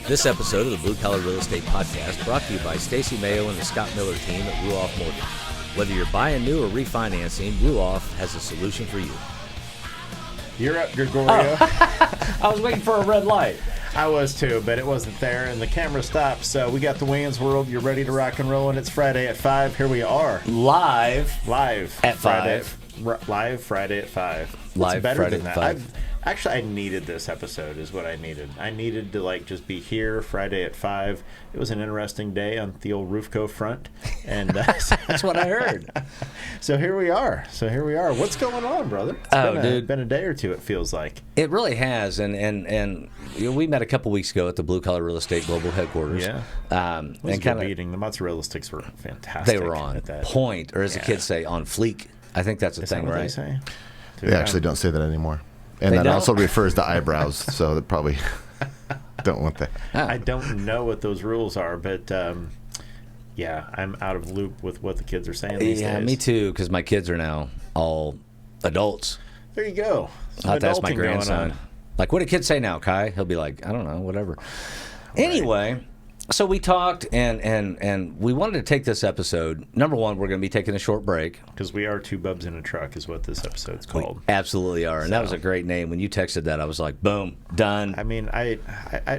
This episode of the Blue Collar Real Estate Podcast brought to you by Stacy Mayo and the Scott Miller team at Ruoff Mortgage. Whether you're buying new or refinancing, Ruoff has a solution for you. You're up, Gregorio. Oh. I was waiting for a red light. I was too, but it wasn't there, and the camera stopped. So we got the Wayne's World. You're ready to rock and roll, and it's Friday at 5. Here we are. Live At Friday 5. Live Friday at 5. Live It's better Friday than at that. 5. Actually, I needed this episode is what I needed. I needed to just be here Friday at 5. It was an interesting day on the old Roofco front. And That's what I heard. So here we are. What's going on, brother? It's been a day or two, it feels like. It really has, and we met a couple weeks ago at the Blue Collar Real Estate Global Headquarters. Yeah. It was a good meeting. The mozzarella sticks were fantastic. They were on point, or as the kids say, on fleek. I think that's a thing, right? They say? They actually don't say that anymore. And They that don't? also refers to eyebrows, so they probably don't want that. I don't know what those rules are, but yeah, I'm out of loop with what the kids are saying these days. Yeah, me too, because my kids are now all adults. There you go. I'll have to ask my Adulting going grandson. on. Like, what do kids say now, Kai? He'll be like, I don't know, whatever. Anyway, so we talked, and we wanted to take this episode. Number one, we're going to be taking a short break. Because we are two bubs in a truck is what this episode's We called. absolutely are, and that was a great name. When you texted that, I was like, boom, done. I mean, I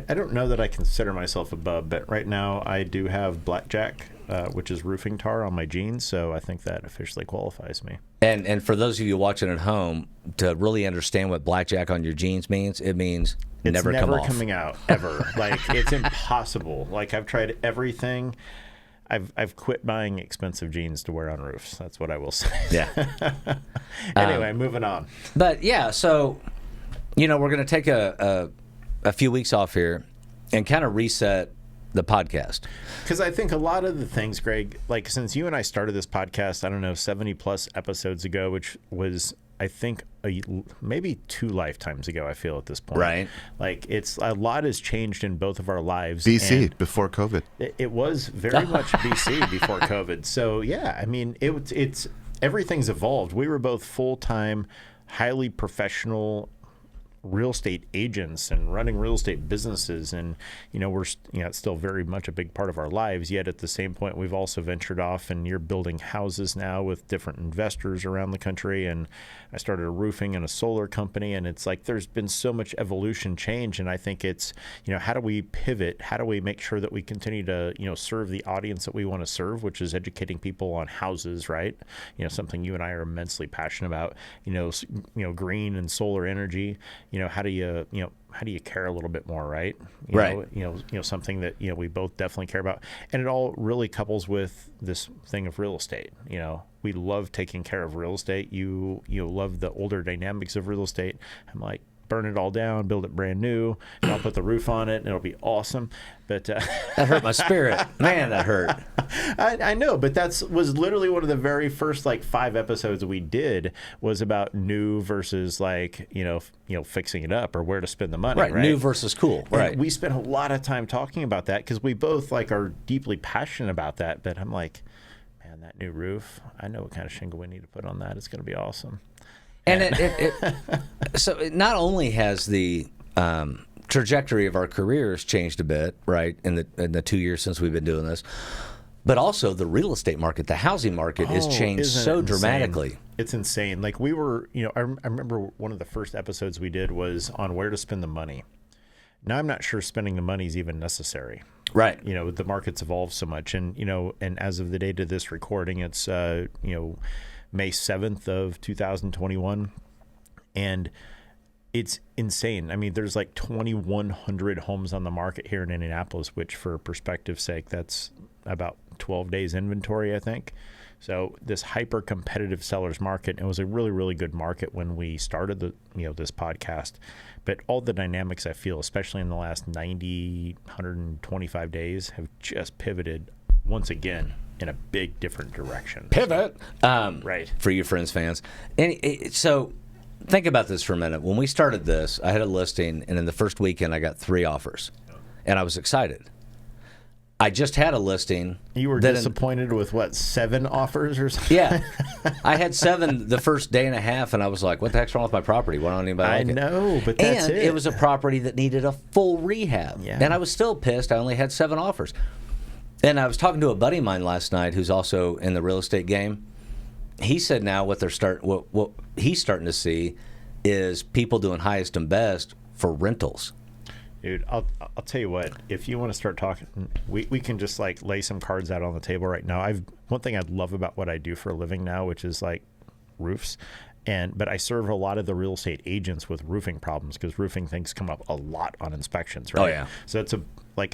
don't know that I consider myself a bub, but right now I do have blackjack, which is roofing tar on my jeans, so I think that officially qualifies me. And for those of you watching at home, to really understand what blackjack on your jeans means, it means It's never never come off. coming out ever. Like, it's impossible. Like, I've tried everything. I've quit buying expensive jeans to wear on roofs. That's what I will say. Yeah. Anyway, moving on. But yeah, so we're going to take a few weeks off here and kind of reset the podcast. Because I think a lot of the things, Greg, like since you and I started this podcast, I don't know, 70 plus episodes ago, which was, I think, maybe 2 lifetimes ago, I feel at this point. Right. Like it's a lot has changed in both of our lives. BC, and before COVID. it was very much BC before COVID. So yeah, I mean, it's everything's evolved. We were both full-time, highly professional real estate agents and running real estate businesses, and it's still very much a big part of our lives, yet at the same point we've also ventured off, and you're building houses now with different investors around the country, and I started a roofing and a solar company, and it's like there's been so much evolution change, and I think it's how do we pivot, how do we make sure that we continue to serve the audience that we want to serve, which is educating people on houses, right? Something you and I are immensely passionate about, green and solar energy. How do you care a little bit more, right? Right. Something that we both definitely care about, and it all really couples with this thing of real estate. We love taking care of real estate. You love the older dynamics of real estate. I'm like, burn it all down, build it brand new, and I'll put the roof on it, and it'll be awesome. But That hurt my spirit. Man, that hurt. I know, but was literally one of the very first 5 episodes we did was about new versus fixing it up or where to spend the money. Right, New versus cool. And right. we spent a lot of time talking about that because we both are deeply passionate about that. But I'm like, man, that new roof, I know what kind of shingle we need to put on that. It's going to be awesome. And so not only has the trajectory of our careers changed a bit, right, in the 2 years since we've been doing this, but also the real estate market, the housing market has changed so dramatically. It's insane. Like we were, I remember one of the first episodes we did was on where to spend the money. Now I'm not sure spending the money is even necessary. Right. The market's evolved so much, and and as of the date of this recording, it's May 7th of 2021, and it's insane. I mean, there's 2,100 homes on the market here in Indianapolis, which for perspective's sake, that's about 12 days inventory, I think. So this hyper competitive sellers market, it was a really, really good market when we started this podcast, but all the dynamics I feel, especially in the last 90, 125 days, have just pivoted once again in a big different direction. Pivot. Right. For you Friends fans. And so think about this for a minute. When we started this, I had a listing, and in the first weekend I got 3 offers, and I was excited. I just had a listing. You were that disappointed with what, 7 offers or something? Yeah. I had 7 the first day and a half, and I was like, what the heck's wrong with my property? Why don't anybody like it? I know, but that's and it was a property that needed a full rehab. Yeah. And I was still pissed. I only had 7 offers. And I was talking to a buddy of mine last night who's also in the real estate game. He said now what he's starting to see is people doing highest and best for rentals. Dude, I'll tell you what. If you want to start talking, we can just like lay some cards out on the table right now. One thing I love about what I do for a living now, which is like roofs, but I serve a lot of the real estate agents with roofing problems because roofing things come up a lot on inspections, right? Oh yeah. So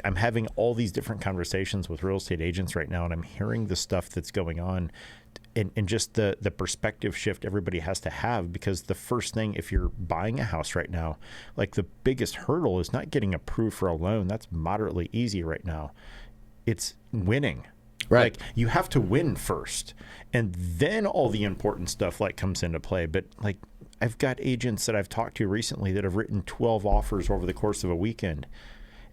I'm having all these different conversations with real estate agents right now, and I'm hearing the stuff that's going on. And just the perspective shift everybody has to have, because the first thing, if you're buying a house right now, like the biggest hurdle is not getting approved for a loan. That's moderately easy right now. It's winning. Right. Like you have to win first, and then all the important stuff like comes into play. But like I've got agents that I've talked to recently that have written 12 offers over the course of a weekend.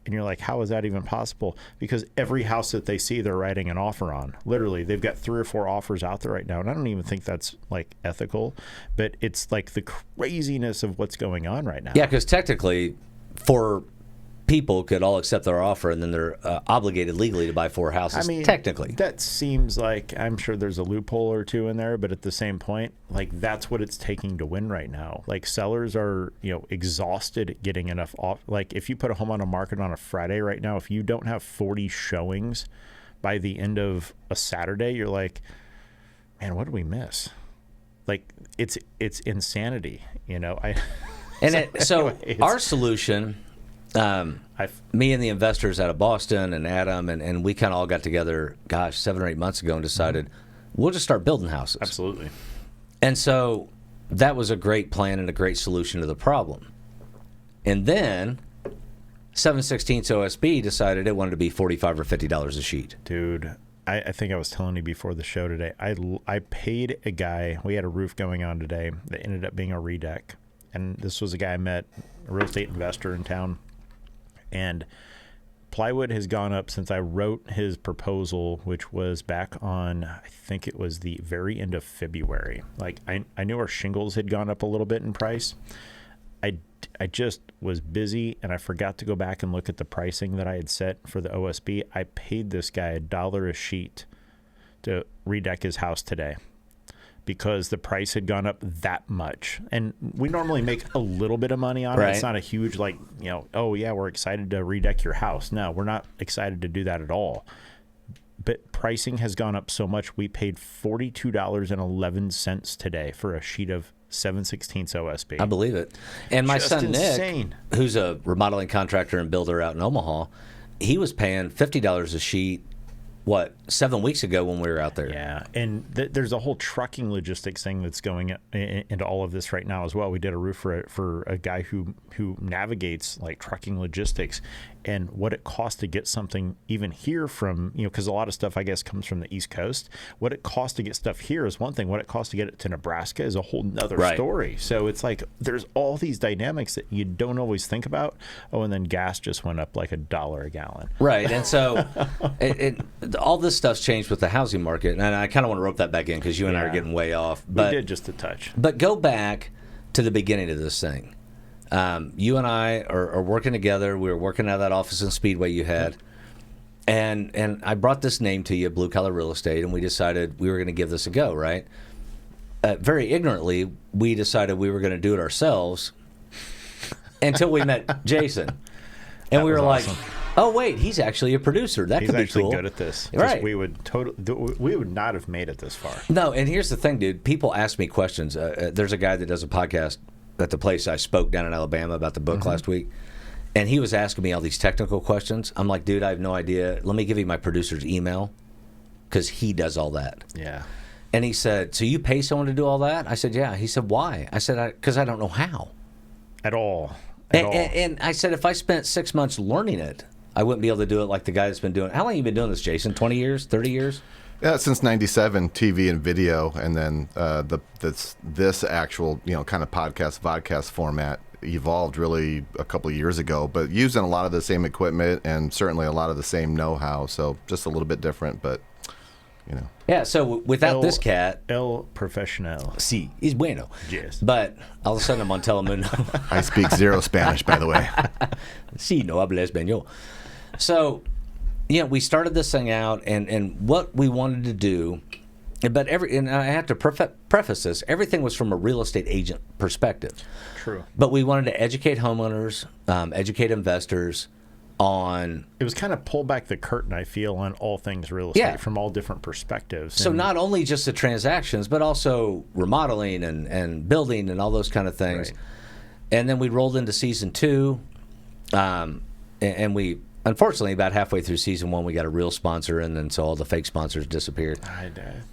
And you're like, how is that even possible? Because every house that they see, they're writing an offer on. Literally, they've got 3 or 4 offers out there right now. And I don't even think that's like ethical, but it's like the craziness of what's going on right now. Yeah, because technically, 4 people could all accept their offer, and then they're obligated legally to buy 4 houses. I mean, technically, that seems like, I'm sure there's a loophole or two in there, but at the same point, like that's what it's taking to win right now. Like sellers are, exhausted at getting enough off. Like if you put a home on a market on a Friday right now, if you don't have 40 showings by the end of a Saturday, you're like, man, what did we miss? Like it's insanity, So our solution. Me and the investors out of Boston and Adam and we kind of all got together, 7 or 8 months ago and decided we'll just start building houses. Absolutely. And so that was a great plan and a great solution to the problem. And then 7/16 OSB decided it wanted to be $45 or $50 a sheet. Dude, I think I was telling you before the show today, I paid a guy, we had a roof going on today that ended up being a redeck. And this was a guy I met, a real estate investor in town. And plywood has gone up since I wrote his proposal, which was back on, I think it was the very end of February. Like I knew our shingles had gone up a little bit in price. I just was busy and I forgot to go back and look at the pricing that I had set for the OSB. I paid this guy $1 a sheet to redeck his house today, because the price had gone up that much. And we normally make a little bit of money on it. It's not a huge oh yeah, we're excited to redeck your house. No, we're not excited to do that at all. But pricing has gone up so much, we paid $42.11 today for a sheet of 7/16 OSB. I believe it. And my son insane. Nick, who's a remodeling contractor and builder out in Omaha, he was paying $50 a sheet 7 weeks ago when we were out there. Yeah, and there's a whole trucking logistics thing that's going into all of this right now as well. We did a roof for a guy who navigates like trucking logistics, and what it costs to get something even here from, because a lot of stuff I guess comes from the East Coast. What it costs to get stuff here is one thing. What it costs to get it to Nebraska is a whole nother story. So it's like there's all these dynamics that you don't always think about. Oh, and then gas just went up like $1 a gallon. Right, and so all this stuff's changed with the housing market, and I kind of want to rope that back in because you and I are getting way off. But, we did just a touch. But go back to the beginning of this thing. You and I are working together. We were working out of that office in Speedway you had. And I brought this name to you, Blue Collar Real Estate, and we decided we were going to give this a go, right? Very ignorantly, we decided we were going to do it ourselves until we met Jason. And we were like, oh, wait, he's actually a producer. That could be cool. He's actually good at this. Right. We would not have made it this far. No, and here's the thing, dude. People ask me questions. There's a guy that does a podcast at the place I spoke down in Alabama about the book last week, and he was asking me all these technical questions. I'm like, dude, I have no idea. Let me give you my producer's email, because he does all that. Yeah. And he said, so you pay someone to do all that? I said, yeah. He said, why? I said, because I don't know how. At all. And I said, if I spent 6 months learning it, I wouldn't be able to do it like the guy that's been doing it. How long have you been doing this, Jason? 20 years? 30 years? Yeah, since '97, TV and video, and then this actual kind of vodcast format evolved really a couple of years ago, but using a lot of the same equipment and certainly a lot of the same know-how. So just a little bit different, but you know. Yeah. So without this cat, El Profesional. sí, es bueno. Yes. But all of a sudden I'm on Telemundo. I speak zero Spanish, by the way. Sí, no habla español. So, we started this thing out, and what we wanted to do, but and I have to preface this, everything was from a real estate agent perspective. True. But we wanted to educate homeowners, educate investors on... It was kind of pull back the curtain, I feel, on all things real estate from all different perspectives. So not only just the transactions, but also remodeling and building and all those kind of things. Right. And then we rolled into season 2, and we... Unfortunately, about halfway through season 1, we got a real sponsor, and then so all the fake sponsors disappeared.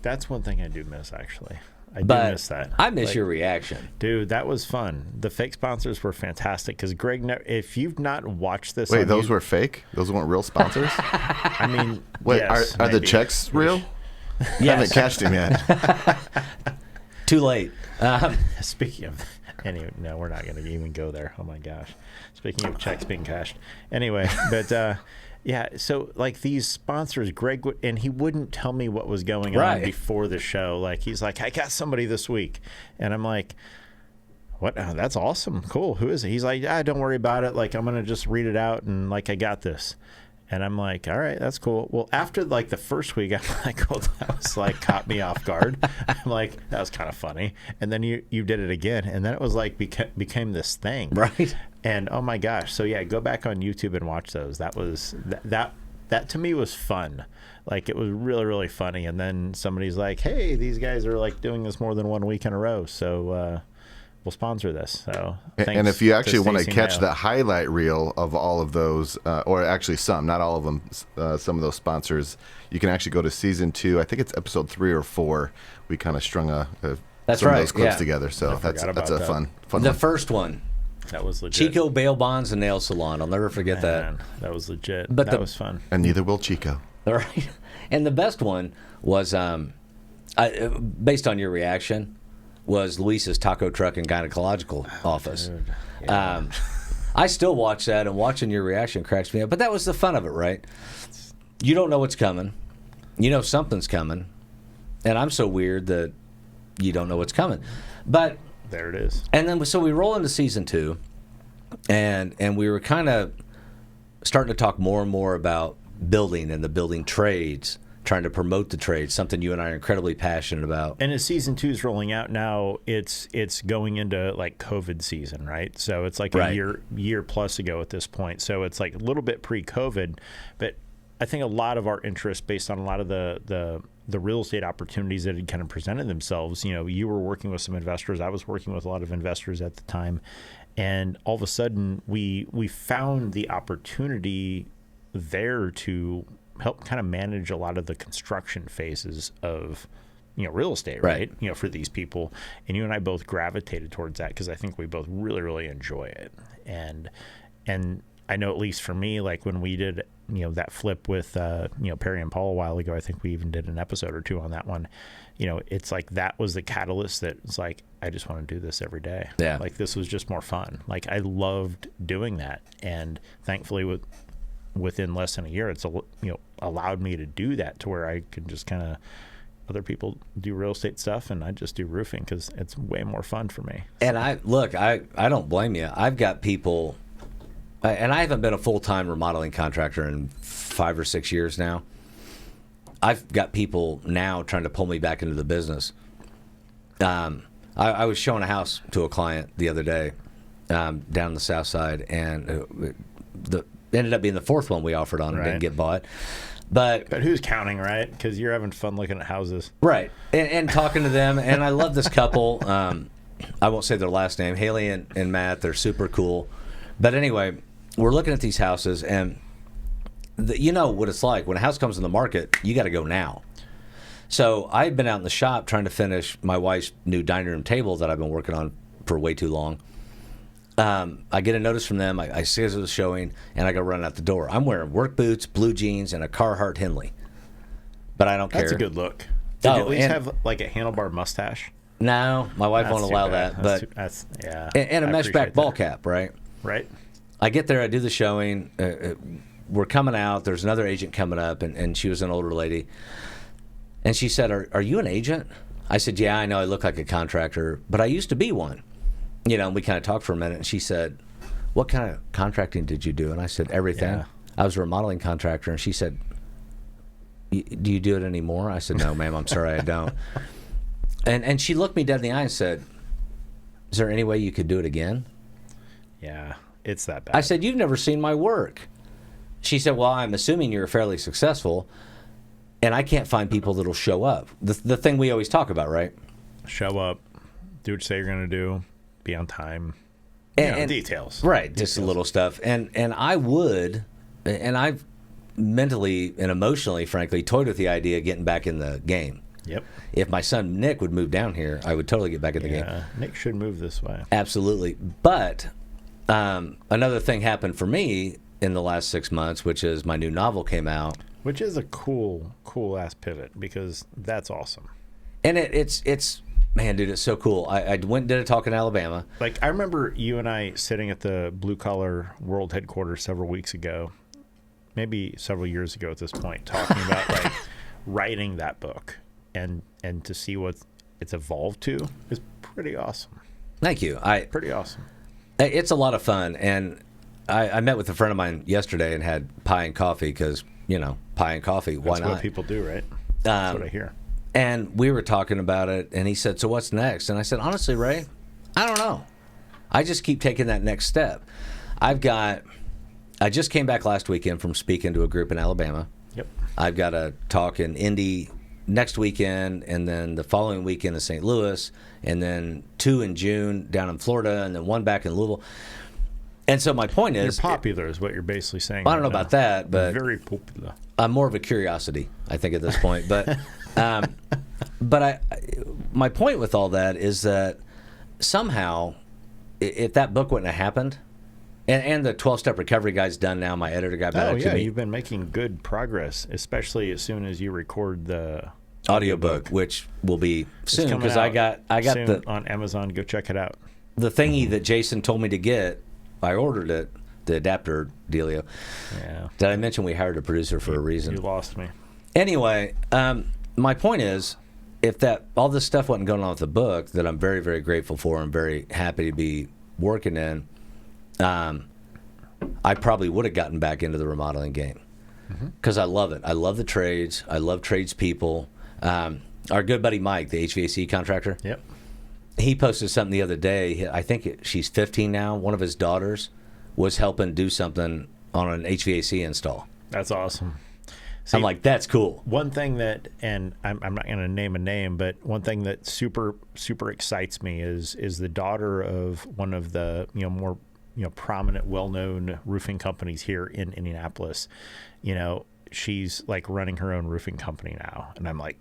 That's one thing I do miss, actually. I do miss that. I miss your reaction. Dude, that was fun. The fake sponsors were fantastic because Greg, if you've not watched this... Wait, those were fake? Those weren't real sponsors? I mean, wait, yes, are the checks real? Yes. I haven't cashed them yet. Too late. Speaking of... Anyway, no, we're not going to even go there. Oh, my gosh. Speaking of checks being cashed. Anyway, but... yeah, so like these sponsors, Greg and he wouldn't tell me what was going on before the show. Like he's like, I got somebody this week, and I'm like, what? Oh, that's awesome, cool. Who is it? He's like, don't worry about it. Like I'm gonna just read it out, and like I got this. And I'm like, all right, that's cool. Well, after like the first week, I'm like, oh, that was like caught me off guard. I'm like, that was kind of funny. And then you did it again, and then it was like became this thing, right? And oh my gosh, so yeah, go back on YouTube and watch those. That was that to me was fun. Like it was really, really funny. And then somebody's like, hey, these guys are like doing this more than 1 week in a row, so we'll sponsor this. So and if you actually want to catch the highlight reel of all of those, or actually some, not all of them, some of those sponsors, you can actually go to season 2. I think it's episode 3 or 4. We kind of strung some of those clips together. So that's a fun the one. first one. That was legit. Chico Bail Bonds and Nail Salon. I'll never forget that. That was legit. But that was fun. And neither will Chico. All right. And the best one was, based on your reaction, was Luis's taco truck and gynecological office. Yeah. I still watch that, and watching your reaction cracks me up. But that was the fun of it, right? You don't know what's coming. You know something's coming. And I'm so weird that you don't know what's coming. But there it is. And then so we roll into season 2, and we were kind of starting to talk more and more about building and the building trades, trying to promote the trades, something you and I are incredibly passionate about. And as season 2 is rolling out now, it's going into like COVID season, right? So it's like a year plus ago at this point. So it's like a little bit pre-COVID, but I think a lot of our interest, based on a lot of the real estate opportunities that had kind of presented themselves, you were working with some investors. I was working with a lot of investors at the time. And all of a sudden, we found the opportunity there to help kind of manage a lot of the construction phases of real estate, right? For these people. And you and I both gravitated towards that because I think we both really, really enjoy it. And I know, at least for me, like when we did that flip with Perry and Paul a while ago, I think we even did an episode or 2 on that one. It's like that was the catalyst that was like, I just want to do this every day. Yeah. Like this was just more fun. Like I loved doing that, and thankfully within less than a year, it's allowed me to do that to where I could just kind of, other people do real estate stuff and I just do roofing because it's way more fun for me. And I don't blame you. I've got people, and I haven't been a full-time remodeling contractor in 5 or 6 years now. I've got people now trying to pull me back into the business. I was showing a house to a client the other day down the south side, and ended up being the 4th one we offered on and didn't get bought. But who's counting, right? Because you're having fun looking at houses. Right. And talking to them. And I love this couple. I won't say their last name. Haley and Matt, they're super cool. But anyway, we're looking at these houses, and you know what it's like. When a house comes in the market, you got to go now. So I had been out in the shop trying to finish my wife's new dining room table that I've been working on for way too long. I get a notice from them. I see it was showing, and I go running out the door. I'm wearing work boots, blue jeans, and a Carhartt Henley. But I don't care. That's a good look. Did you at least have like a handlebar mustache? No, my wife won't allow that. But yeah. And a mesh back ball cap, right? Right. I get there, I do the showing. We're coming out. There's another agent coming up, and she was an older lady. And she said, are you an agent? I said, yeah, I know I look like a contractor, but I used to be one. And we kind of talked for a minute, and she said, what kind of contracting did you do? And I said, everything. Yeah. I was a remodeling contractor. And she said, do you do it anymore? I said, no, ma'am, I'm sorry, I don't. And she looked me dead in the eye and said, is there any way you could do it again? Yeah, it's that bad. I said, you've never seen my work. She said, well, I'm assuming you're fairly successful, and I can't find people that'll show up. The thing we always talk about, right? Show up, do what you say you're going to do, be on time, and details. Right, just a little stuff. And I would, and I've mentally and emotionally, frankly, toyed with the idea of getting back in the game. Yep. If my son Nick would move down here, I would totally get back in the game. Nick should move this way. Absolutely. But another thing happened for me in the last 6 months, which is my new novel came out. Which is a cool ass pivot, because that's awesome. And it's man, dude, it's so cool. I went and did a talk in Alabama. Like, I remember you and I sitting at the Blue Collar World headquarters several weeks ago, maybe several years ago at this point, talking about like writing that book. And to see what it's evolved to is pretty awesome. Thank you. Pretty awesome. It's a lot of fun, and I met with a friend of mine yesterday and had pie and coffee because pie and coffee. Why not? That's what people do, right? That's what I hear. And we were talking about it, and he said, "So what's next?" And I said, "Honestly, Ray, I don't know. I just keep taking that next step. I just came back last weekend from speaking to a group in Alabama. Yep. I've got a talk in Indy next weekend, and then the following weekend in St. Louis, and then 2 in June down in Florida, and then 1 back in Louisville. And so my point is, you're popular, is what you're basically saying. I don't know about that, but very popular. I'm more of a curiosity, I think, at this point. But my point with all that is that somehow, if that book wouldn't have happened, and the 12-step recovery guide's done now. My editor got back to me. You've been making good progress, especially as soon as you record the audiobook, which will be soon, because I got soon on Amazon. Go check it out. The thingy that Jason told me to get, I ordered it, the adapter dealio. Yeah. Did I mention we hired a producer for a reason? You lost me. Anyway, my point is, if all this stuff wasn't going on with the book, that I'm very, very grateful for and very happy to be working in, I probably would have gotten back into the remodeling game because I love it. I love the trades. I love tradespeople. Our good buddy Mike, the HVAC contractor, yep, he posted something the other day. I think she's 15 now. One of his daughters was helping do something on an HVAC install. That's awesome. See, I'm like, that's cool. One thing that, and I'm not going to name a name, but one thing that super excites me is the daughter of one of the more prominent, well-known roofing companies here in Indianapolis. She's like running her own roofing company now, and I'm like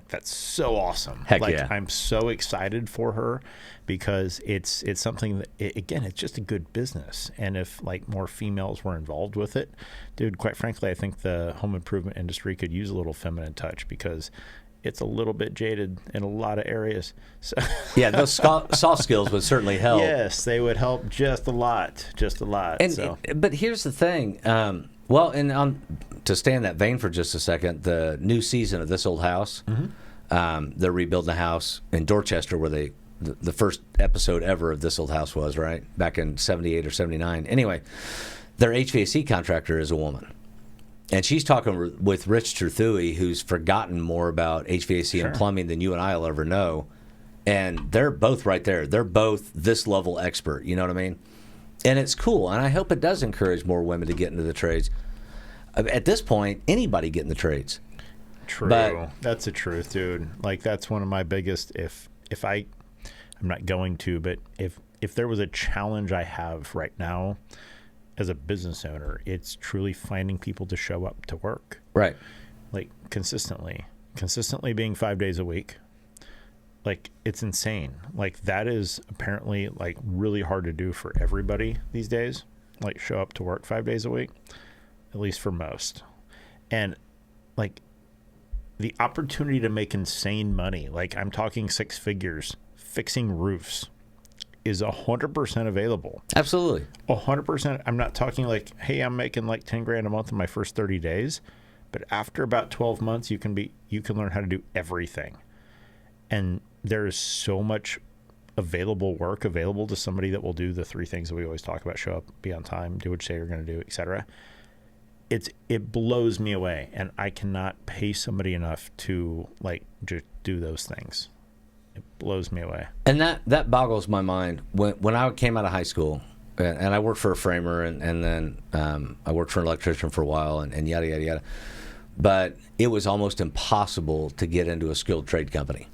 that's so awesome. Heck yeah. I'm so excited for her because it's something that, it's just a good business. And if like more females were involved with it, dude, quite frankly, I think the home improvement industry could use a little feminine touch because it's a little bit jaded in a lot of areas. So yeah, those soft skills would certainly help. Yes, they would help just a lot. But here's the thing. To stay in that vein for just a second, the new season of This Old House, they're rebuilding the house in Dorchester where the first episode ever of This Old House was, right? Back in 78 or 79. Anyway, their HVAC contractor is a woman. And she's talking with Rich Truthui, who's forgotten more about HVAC and plumbing than you and I will ever know. And they're both right there. They're both this level expert. You know what I mean? And it's cool. And I hope it does encourage more women to get into the trades. At this point, anybody get in the trades. True. But that's the truth, dude. Like, that's one of my biggest, I'm not going to, but if there was a challenge I have right now as a business owner, it's truly finding people to show up to work. Right. Like, consistently being 5 days a week. Like, it's insane. Like, that is apparently like really hard to do for everybody these days. Like, show up to work 5 days a week, at least for most. And like, the opportunity to make insane money, like I'm talking six figures, fixing roofs, is 100% available. Absolutely. 100%. I'm not talking like, hey, I'm making like 10 grand a month in my first 30 days. But after about 12 months, you can learn how to do everything. And there's so much available work available to somebody that will do the three things that we always talk about: show up, be on time, do what you say you're going to do, etc. It blows me away, and I cannot pay somebody enough to like just do those things. It blows me away. And that boggles my mind. When I came out of high school, and I worked for a framer, and then I worked for an electrician for a while, and yada yada yada. But it was almost impossible to get into a skilled trade company.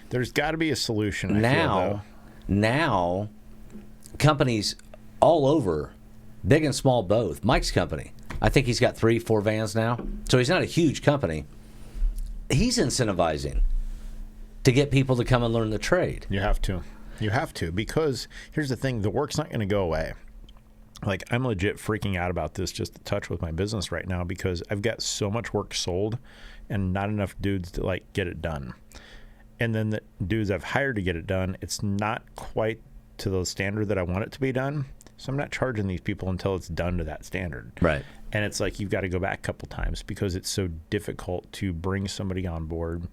There's got to be a solution. Now, companies all over, big and small both. Mike's company, I think he's got 3-4 vans now. So he's not a huge company. He's incentivizing to get people to come and learn the trade. You have to. You have to, because here's the thing. The work's not going to go away. Like, I'm legit freaking out about this just a touch with my business right now, because I've got so much work sold and not enough dudes to like get it done. And then the dudes I've hired to get it done, it's not quite to the standard that I want it to be done. So I'm not charging these people until it's done to that standard. Right. And it's like, you've got to go back a couple times because it's so difficult to bring somebody on board,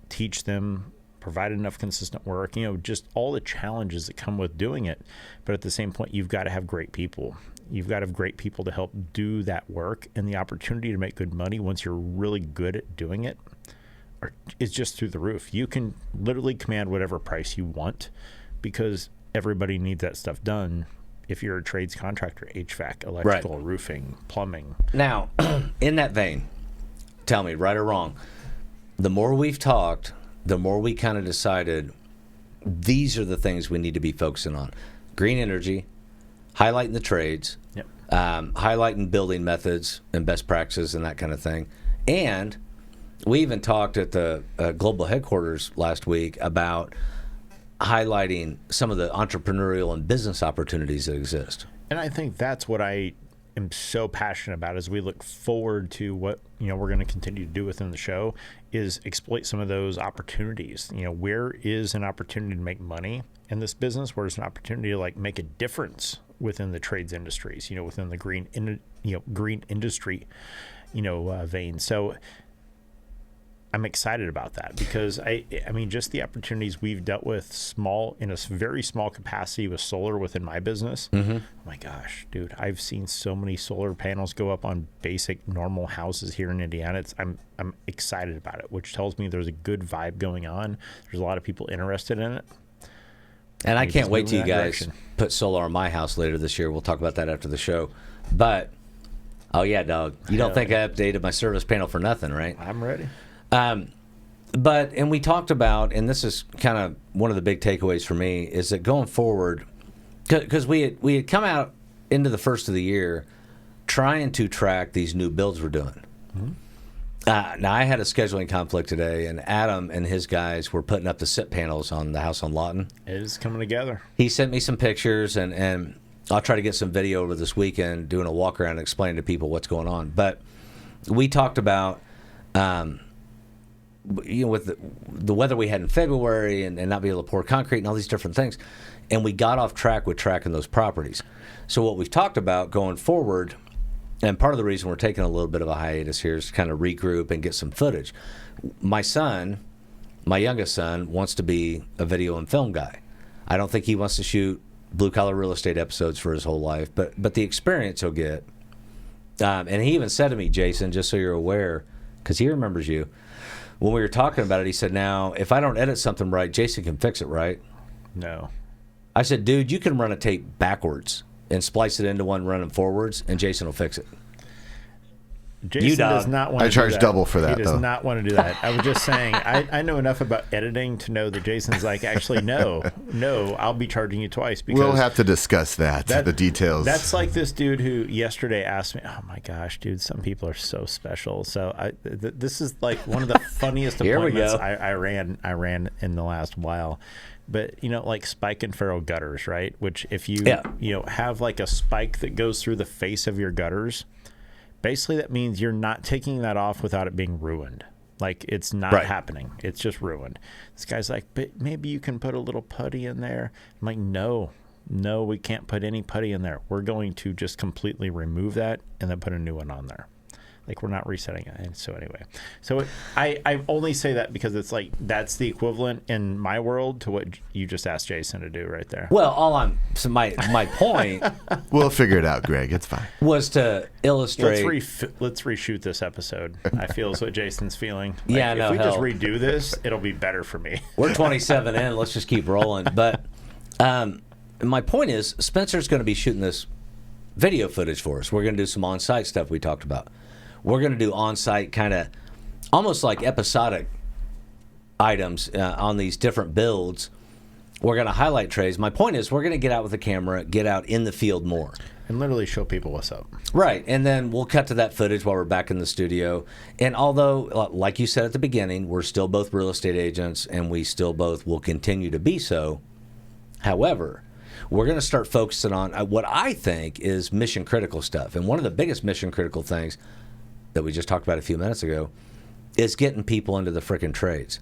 teach them, provide enough consistent work, just all the challenges that come with doing it. But at the same point, you've got to have great people. You've got to have great people to help do that work. And the opportunity to make good money once you're really good at doing it is just through the roof. You can literally command whatever price you want because everybody needs that stuff done. If you're a trades contractor, HVAC, electrical, right, roofing, plumbing. Now, in that vein, tell me, right or wrong, the more we've talked, the more we kind of decided these are the things we need to be focusing on. Green energy, highlighting the trades, yep, highlighting building methods and best practices and that kind of thing. And we even talked at the global headquarters last week about highlighting some of the entrepreneurial and business opportunities that exist. And I think that's what I am so passionate about as we look forward to what we're going to continue to do within the show is exploit some of those opportunities. Where is an opportunity to make money in this business? Where's an opportunity to like make a difference within the trades industries, within the green industry, vein. So I'm excited about that because I mean, just the opportunities we've dealt with in a very small capacity with solar within my business. Mm-hmm. Oh my gosh, dude, I've seen so many solar panels go up on basic normal houses here in Indiana. I'm excited about it, which tells me there's a good vibe going on. There's a lot of people interested in it. And I can't wait till you guys put solar on my house later this year. We'll talk about that after the show. But, oh yeah, dog, you don't think I updated my service panel for nothing, right? I'm ready. And we talked about, and this is kind of one of the big takeaways for me, is that going forward, because we had come out into the first of the year trying to track these new builds we're doing. Mm-hmm. Now, I had a scheduling conflict today, and Adam and his guys were putting up the SIP panels on the house on Lawton. It is coming together. He sent me some pictures, and I'll try to get some video over this weekend doing a walk around and explaining to people what's going on. But we talked about with the weather we had in February and not be able to pour concrete and all these different things. And we got off track with tracking those properties. So what we've talked about going forward, and part of the reason we're taking a little bit of a hiatus here is to kind of regroup and get some footage. My youngest son, wants to be a video and film guy. I don't think he wants to shoot blue-collar real estate episodes for his whole life, but the experience he'll get. And he even said to me, Jason, just so you're aware, because he remembers you, when we were talking about it, he said, now, if I don't edit something right, Jason can fix it, right? No. I said, dude, you can run a tape backwards and splice it into one running forwards, and Jason will fix it. Jason does not want to do that. I charge double for that, He does not want to do that. I was just saying, I know enough about editing to know that Jason's like, actually, no, I'll be charging you twice. Because we'll have to discuss the details. That's like this dude who yesterday asked me, oh my gosh, dude, some people are so special. So this is like one of the funniest appointments I ran in the last while. But, like spike and furrow gutters, right? Which if you, have like a spike that goes through the face of your gutters, basically that means you're not taking that off without it being ruined. Like, it's not Right. happening. It's just ruined. This guy's like, but maybe you can put a little putty in there. I'm like, no, we can't put any putty in there. We're going to just completely remove that and then put a new one on there. Like, we're not resetting it. And so anyway, I only say that because it's like, that's the equivalent in my world to what you just asked Jason to do right there. Well, my point We'll figure it out, Greg. It's fine. was to illustrate. Let's reshoot this episode. I feel is what Jason's feeling. Like, Yeah, no, if we just hell. redo this, it'll be better for me. We're 27 in. Let's just keep rolling. But my point is, Spencer's going to be shooting this video footage for us. We're going to do some on-site stuff we talked about. We're going to do on-site kind of almost like episodic items on these different builds. We're going to highlight trays. My point is, we're going to get out with the camera, get out in the field more. And literally show people what's up. Right, and then we'll cut to that footage while we're back in the studio. And although, like you said at the beginning, we're still both real estate agents, and we still both will continue to be so. However, we're going to start focusing on what I think is mission-critical stuff. And one of the biggest mission-critical things that we just talked about a few minutes ago is getting people into the frickin' trades.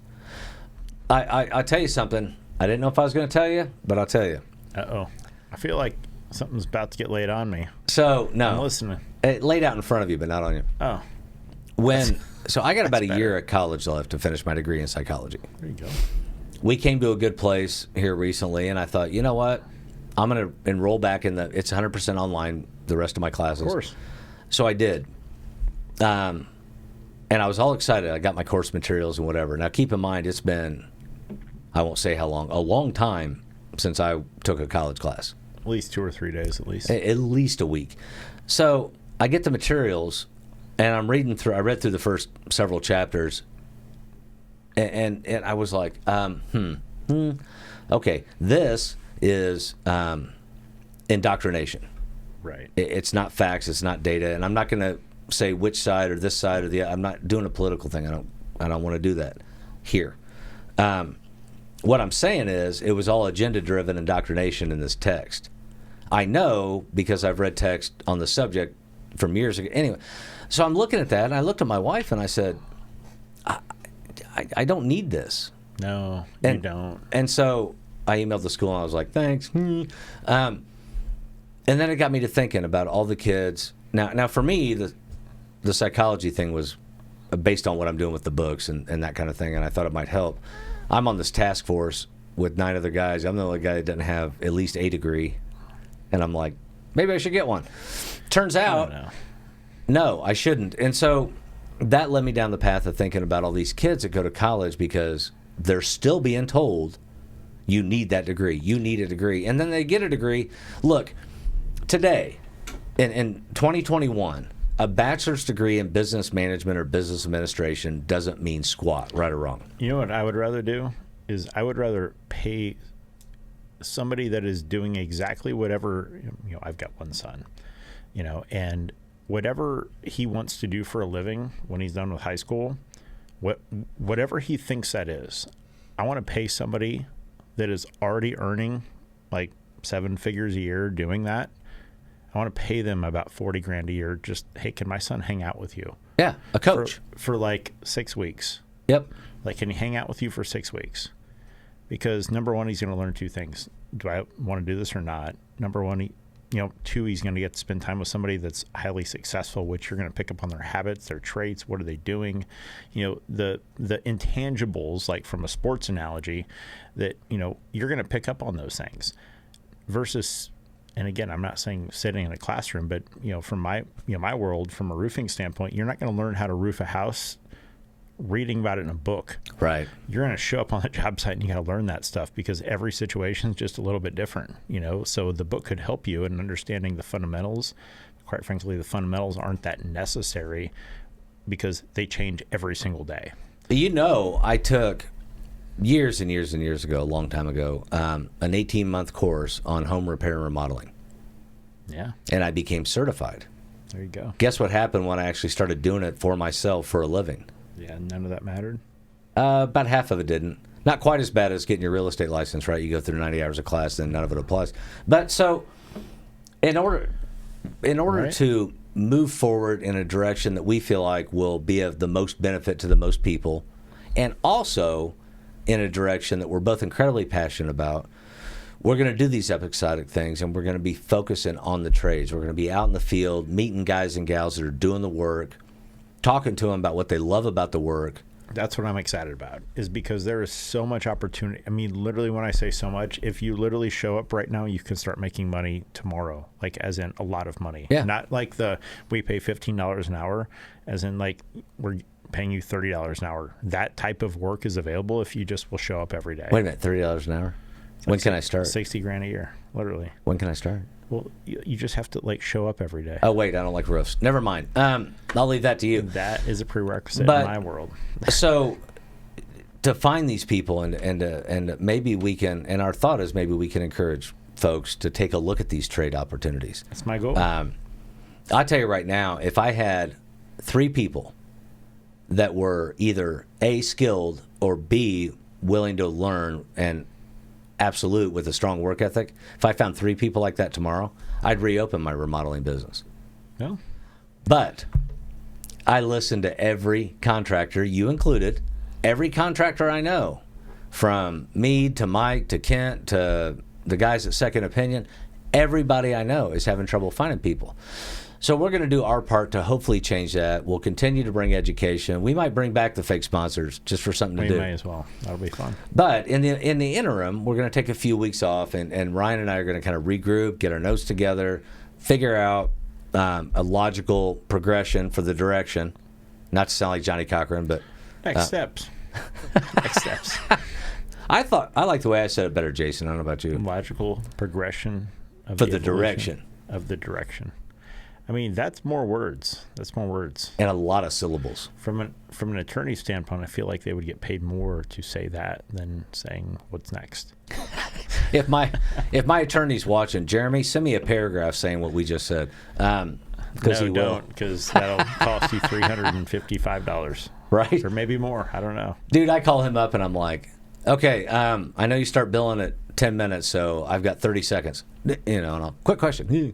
I'll tell you something. I didn't know if I was going to tell you, but I'll tell you. Uh-oh. I feel like something's about to get laid on me. So, no. I'm listening. It laid out in front of you, but not on you. Oh, So I got about a better. year at college left to finish my degree in psychology. there you go. We came to a good place here recently, and I thought, you know what? I'm going to enroll back in it's 100% online, the rest of my classes. Of course. So I did. And I was all excited. I got my course materials and whatever. Now, keep in mind, it's been, I won't say how long, a long time since I took a college class. At least 2 or 3 days, at least. At least a week. So I get the materials, and I'm reading through. I read through the first several chapters, and I was like, okay, this is indoctrination. Right. It's not facts. It's not data, and I'm not going to say which side or this side or the. I'm not doing a political thing. I don't want to do that here. What I'm saying is, it was all agenda-driven indoctrination in this text. I know because I've read text on the subject from years ago. Anyway, so I'm looking at that, and I looked at my wife, and I said, I don't need this. No, you don't. And so I emailed the school, and I was like, thanks. And then it got me to thinking about all the kids. Now for me, the psychology thing was based on what I'm doing with the books and that kind of thing, and I thought it might help. I'm on this task force with 9 other guys. I'm the only guy that doesn't have at least a degree. And I'm like, maybe I should get one. Turns out, no, I shouldn't. And so that led me down the path of thinking about all these kids that go to college because they're still being told, you need that degree. You need a degree. And then they get a degree. Look, today, in 2021, a bachelor's degree in business management or business administration doesn't mean squat, right or wrong. You know what I would rather do is I would rather pay somebody that is doing exactly whatever, I've got one son, and whatever he wants to do for a living when he's done with high school, whatever he thinks that is, I want to pay somebody that is already earning like 7 figures a year doing that. I want to pay them about $40,000 a year. Just, hey, can my son hang out with you? Yeah, a coach. For like 6 weeks. Yep. Like, can he hang out with you for 6 weeks? Because number one, he's going to learn 2 things. Do I want to do this or not? Number one, 2, he's going to get to spend time with somebody that's highly successful, which you're going to pick up on their habits, their traits. What are they doing? The intangibles, like from a sports analogy, that, you're going to pick up on those things versus, and again, I'm not saying sitting in a classroom, but, from my world, from a roofing standpoint, you're not going to learn how to roof a house reading about it in a book. Right. You're going to show up on the job site and you got to learn that stuff because every situation is just a little bit different, so the book could help you in understanding the fundamentals. Quite frankly, the fundamentals aren't that necessary because they change every single day. I took years and years and years ago, a long time ago, an 18-month course on home repair and remodeling. Yeah. And I became certified. There you go. Guess what happened when I actually started doing it for myself for a living? Yeah, none of that mattered. About half of it didn't. Not quite as bad as getting your real estate license, right? You go through 90 hours of class, then none of it applies. But so, in order Right. to move forward in a direction that we feel like will be of the most benefit to the most people, and also in a direction that we're both incredibly passionate about. We're going to do these episodic things, and we're going to be focusing on the trades. We're going to be out in the field, meeting guys and gals that are doing the work, talking to them about what they love about the work. That's what I'm excited about, is because there is so much opportunity. I mean, literally, when I say so much, if you literally show up right now, you can start making money tomorrow, like as in a lot of money. Yeah. Not like we pay $15 an hour, as in like we're paying you $30 an hour. That type of work is available if you just will show up every day. Wait a minute, $30 an hour? When can I start? 60 grand a year, literally. When can I start? Well, you just have to like show up every day. Oh, wait, I don't like roofs. Never mind. I'll leave that to you. That is a prerequisite in my world. So to find these people and maybe we can, and our thought is maybe we can encourage folks to take a look at these trade opportunities. That's my goal. I'll tell you right now, if I had 3 people that were either A, skilled, or B, willing to learn and absolute with a strong work ethic, if I found 3 people like that tomorrow, I'd reopen my remodeling business. No. But I listen to every contractor, you included, every contractor I know, from Meade to Mike to Kent to the guys at Second Opinion. Everybody I know is having trouble finding people. So we're going to do our part to hopefully change that. We'll continue to bring education. We might bring back the fake sponsors just for something to do. We may as well. That'll be fun. But in the interim, we're going to take a few weeks off, and Ryan and I are going to kind of regroup, get our notes together, figure out a logical progression for the direction. Not to sound like Johnny Cochran, but next steps. Next steps. I like the way I said it better, Jason. I don't know about you. Logical progression of for the direction of the direction. I mean, that's more words. That's more words. And a lot of syllables. From an attorney standpoint, I feel like they would get paid more to say that than saying what's next. If my attorney's watching, Jeremy, send me a paragraph saying what we just said. No, don't, because that'll cost you $355. Right? Or maybe more. I don't know. Dude, I call him up and I'm like, okay, I know you start billing at 10 minutes, so I've got 30 seconds. And I'll, quick question.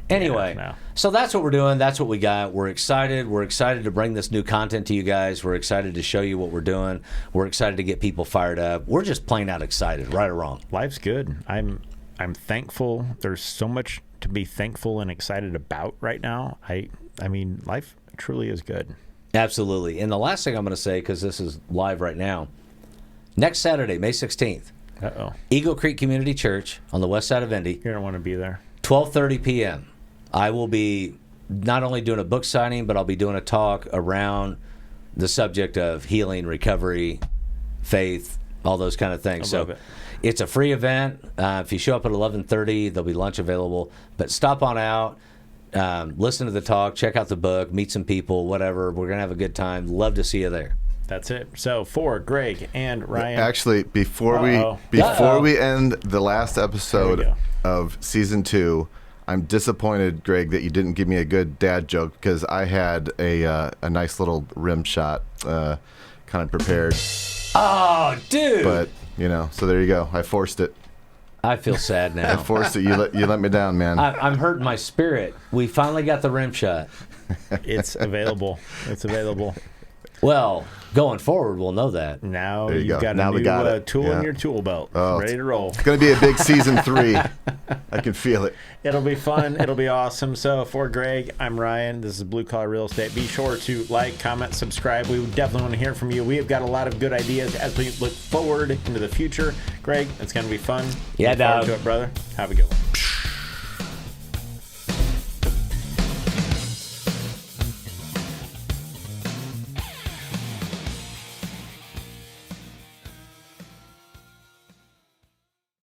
Anyway, no. So that's what we're doing. That's what we got. We're excited. We're excited to bring this new content to you guys. We're excited to show you what we're doing. We're excited to get people fired up. We're just plain out excited, right or wrong. Life's good. I'm thankful. There's so much to be thankful and excited about right now. I mean, life truly is good. Absolutely. And the last thing I'm going to say, because this is live right now, next Saturday, May 16th, Eagle Creek Community Church on the west side of Indy. You're going to want to be there. 12:30 p.m. I will be not only doing a book signing, but I'll be doing a talk around the subject of healing, recovery, faith, all those kind of things. So it's a free event. If you show up at 11:30, there'll be lunch available. But stop on out, listen to the talk, check out the book, meet some people, whatever. We're going to have a good time. Love to see you there. That's it. So for Greg and Ryan. Actually, before we end the last episode of season 2, I'm disappointed, Greg, that you didn't give me a good dad joke, because I had a nice little rim shot kind of prepared. Oh, dude! But so there you go. I forced it. I feel sad now. I forced it. You let me down, man. I'm hurting my spirit. We finally got the rim shot. It's available. It's available. Well, going forward, we'll know that. Now you've got a new tool in your tool belt. Ready to roll. It's going to be a big season 3. I can feel it. It'll be fun. It'll be awesome. So for Greg, I'm Ryan. This is Blue Collar Real Estate. Be sure to like, comment, subscribe. We definitely want to hear from you. We have got a lot of good ideas as we look forward into the future. Greg, it's going to be fun. Yeah, Look forward to it, brother. Have a good one.